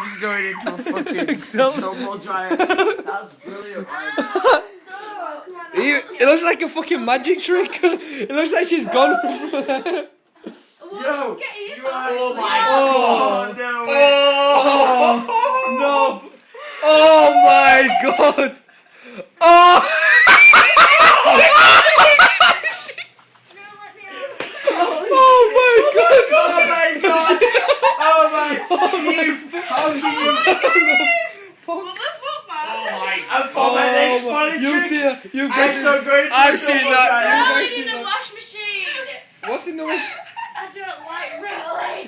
Bob's going into a fucking Example. tumble dryer. That's brilliant, man. It looks like a fucking magic trick. It looks like she's gone. Yo, you are Oh my god. No way. No. Oh my god. Oh. Oh my god. Oh my god. Oh my god. How can you? What the fuck, man? I thought my next funny You trick. see it. You I'm guys. so going to I've the seen tumble that. dryer. You guys Rolling seen in the that? wash machine. What's in the way? I don't like rolling.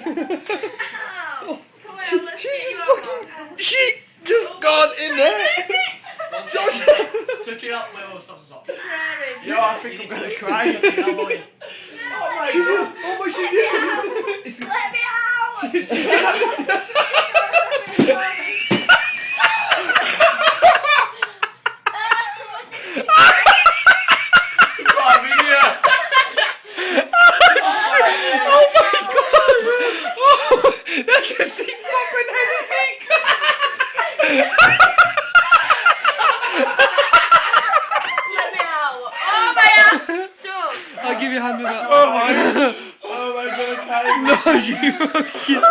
Ow. Come on, let's She get just you fucking. out. She just got in there. Took it up, wait, stop. Prairie. Yo, I think I'm gonna cry. Oh my She's in. god. Oh my, she's in. Let me out. I'm in here. That's the thing popping out of the sink. Let me out. Oh, my ass is stuck. I'll give you a hand with that. Oh my god, Karen. No, you fucking.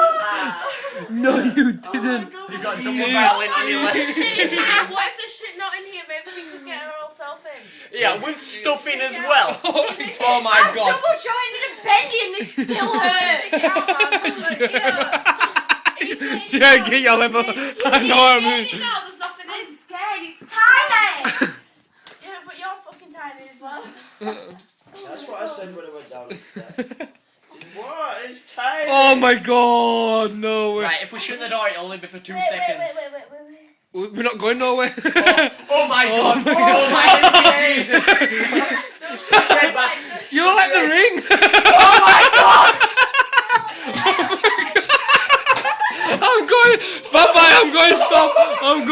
No, you didn't. You got double Yeah. barrel in your What left. if there's shit not in here? Maybe she could get her old self in. Yeah, with stuffing as well. Oh my I'm god. double jointed and bendy and this still hurts. Yeah, get your level. I know what I mean. No, there's nothing in. I'm scared. It's tiny. Yeah, but you're fucking tiny as well. That's what I said when I went down the stairs. What? It's time. Oh my god, no way. Right, if we shut the door, it'll only be for 2 seconds. Wait. We're not going nowhere. Oh my god. my Oh my Jesus. Straight back. You don't like the ring? Oh my god. I'm going. Bye bye. I'm going. Stop. I'm going.